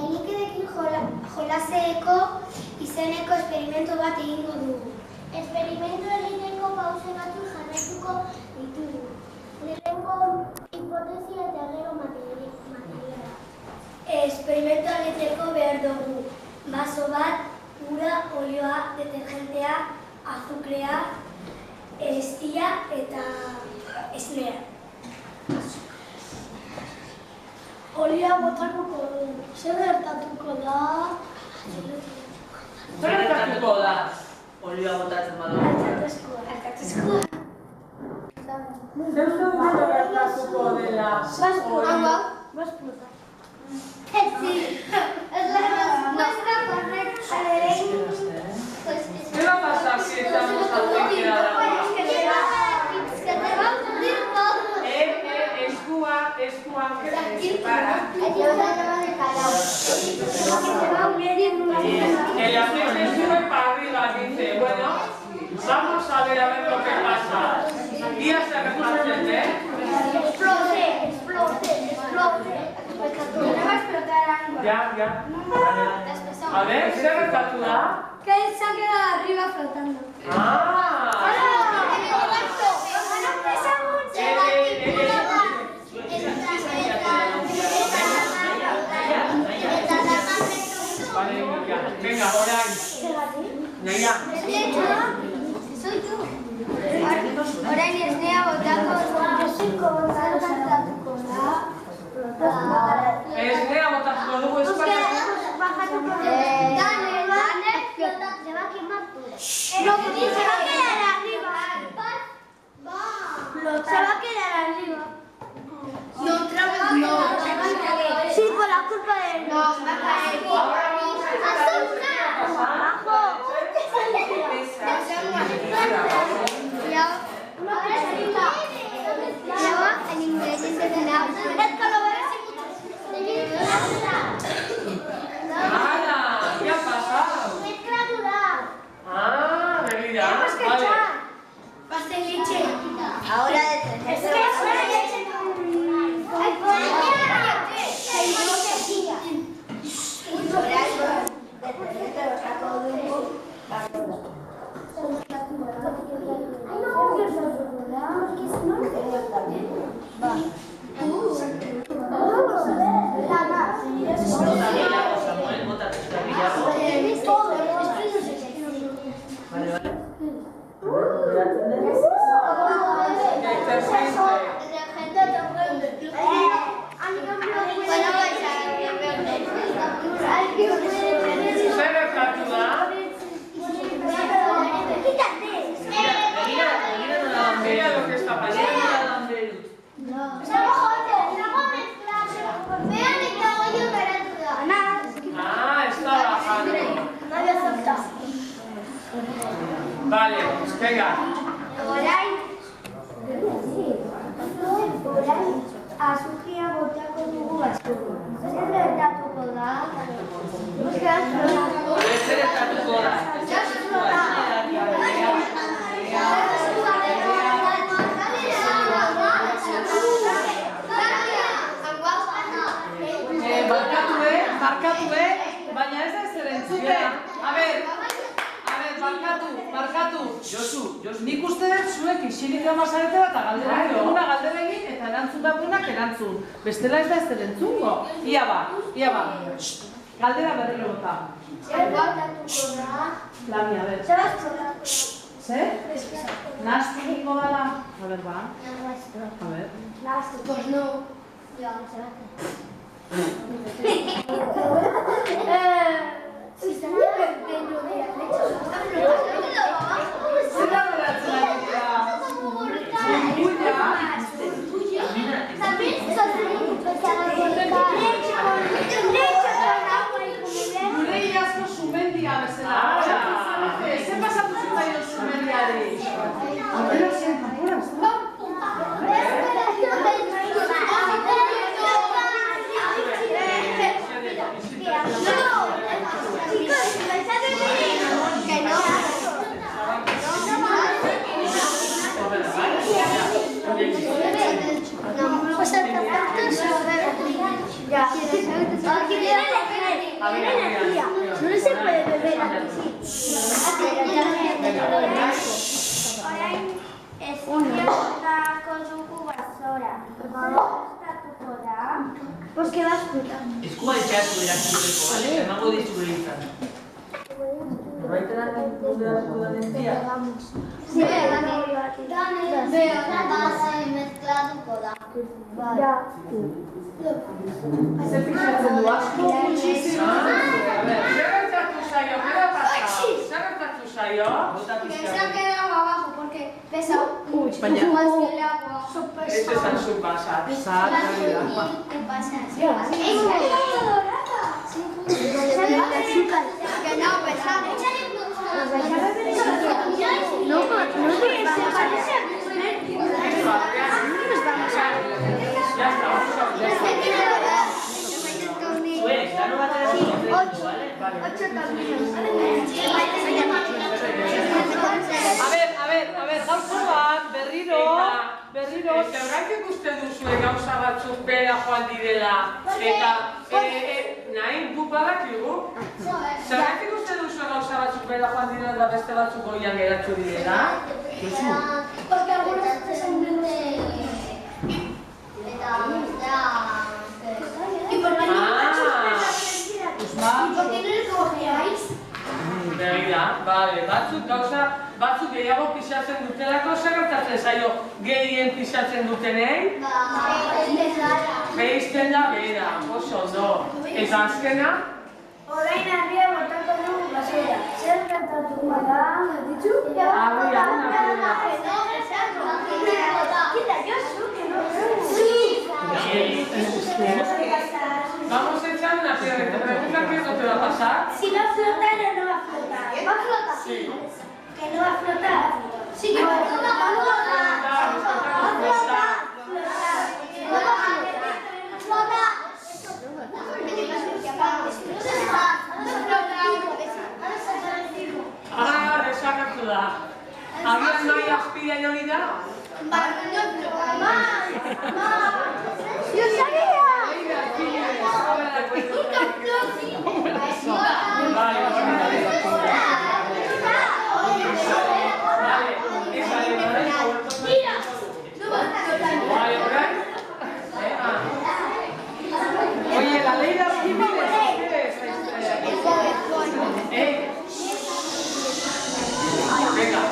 Teknikekin jolaseko izeneko esperimentu bat egingo dugu. Esperimentu egiteko pause batzuk jarraituko ditugu. Lehenengo hipotesia eta gero materiala. Esperimentua egiteko behar dugu baso bat, ura, olioa, detergentea, azukrea, estia eta esnea. Olioa botatuko dugu. Zer gertatuko da? Zer gertatuko da? Olioa botatzen badu. Alkatzeskua. Zer gertatuko dela? Va a explotar. Sí, es la respuesta correcta. ¿Qué va a pasar si estamos a cualquiera de agua? Que te va a hundir todo. Escuan que se separa. El aceite sube para arriba, dice. Bueno, vamos a ver lo que pasa. Y ya se reparte, ¿eh? Explote. Va a explotar algo. Ya. A ver, ¿se recalcula? Que se ha quedado arriba flotando. Venga, Orain. Naia. Soy yo. Orain esnea botako. Esnea botatuko dugu espazio. Dale, flota, se va a quemar todo. Se va a quedar arriba. Se va a quedar arriba. No, sí, por la culpa de... No, va a caer. El ingrediente final. ¡Hala! ¿Qué ha pasado? ¿Realidad? Vale. Pastel leche. Ahora Es que es una leche con... ¡Ay, por Samuel, bota tu escabillado. Mira lo que está pasando. Está bajando. Vale, pues venga. Azukria botako dugu basura. Zer gertatuko da? Zer gertatuko da? Barkatu, baina ez da ezer entzuten. A ver, barkatu. Josu, nik uste dut zuek isilik amazarete bat galdera egin eta erantzun dagoenak erantzun. Bestela ez da ezer entzungo. Ia ba. Galdera berriro bota. Lami, a ver. Zer? Nastu egingo dala? A ver, ba. A ver. Pues no. Ya. No se puede beber aquí. Orain ezkonako dugu basora. Gustatuko da. Pues que vas puta. Eskua etxeatu erakuteko, bale? Emango dizu behintzat. Norbaitan dudalako da dentia? Sí, base mezklatuko da. Zer pixatzen du asko gutxizimo? Zer gertatu zaio? Zer gertatu zaio? Que se ha quedado abajo porque pesa mucho Baina. más que el agua. Ez esan zu pasat. ¿Qué pasa? Que no, pesa. Ya está, vamos a ver. Pues, ya no va a tener que vale. A ver, gauza bat, berriro. Zergatik uste duzue gauza batzuk bera joan direla, eta nahi guk badakigu? Zergatik uste duzue gauza batzuk bera joan direla eta beste batzuk goian geratu direla? Porque algunos te son de... Y por la ¿por qué no les cogíais? Begira, bale, batzuk gehiago pixatzen dutelako, zer gertatzen zaio gehien pixatzen dutenei? Beizten da bera, oso ondo. Eta azkena? Orain argia botako dugu basura. Zer gertatuko da? Ditzu? Argia, una pena. Quita, Josu, que no. Vamos a echar una piedra. ¿Te preguntas qué no te va a pasar? Si va a flotar o no va a flotar. ¿Va a flotar? Sí. ¿Que no va a flotar? Sí, que va a flotar. Va a flotar. Ah, desakatu da. Agian nahi azpidean hori da? ¡Yo sabía! Oye, la ley de Arquímedes, ¿qué es? Venga.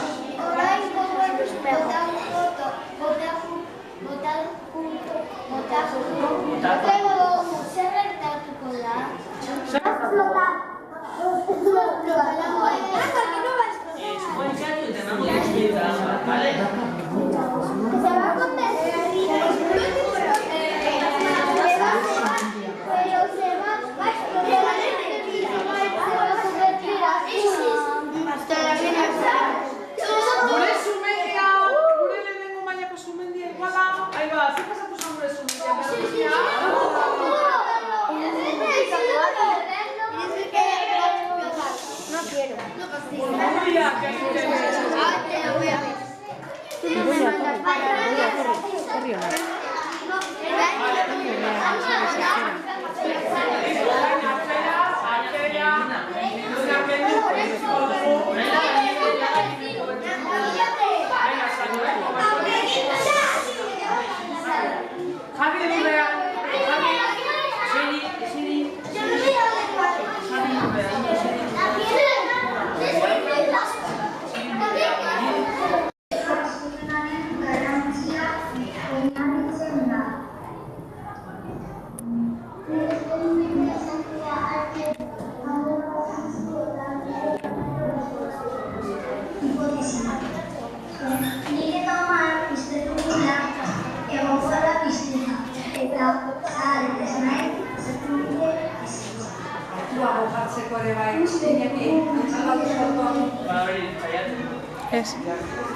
Ez,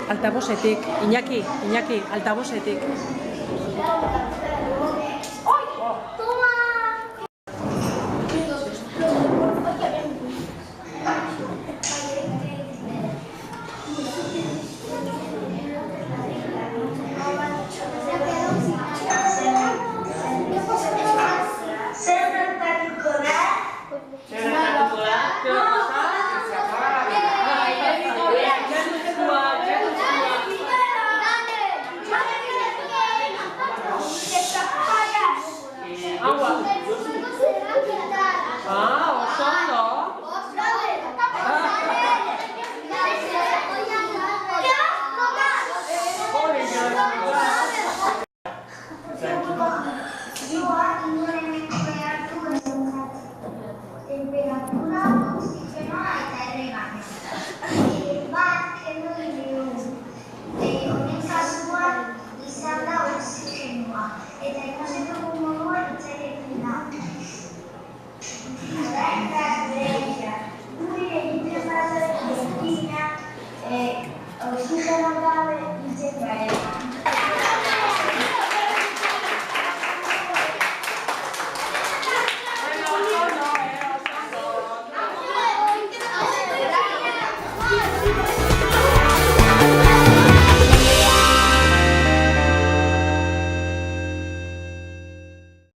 altabozetik, Iñaki, altabozetik. Una oxigenoa eta erregana. Bat kendu dugu. Honen kasuan izan da oxigenoa. Eta ikusi dugu moduan itzarekin da. Orain da bereia. Guri egiten bat egina oxigeno gabe itzen gara.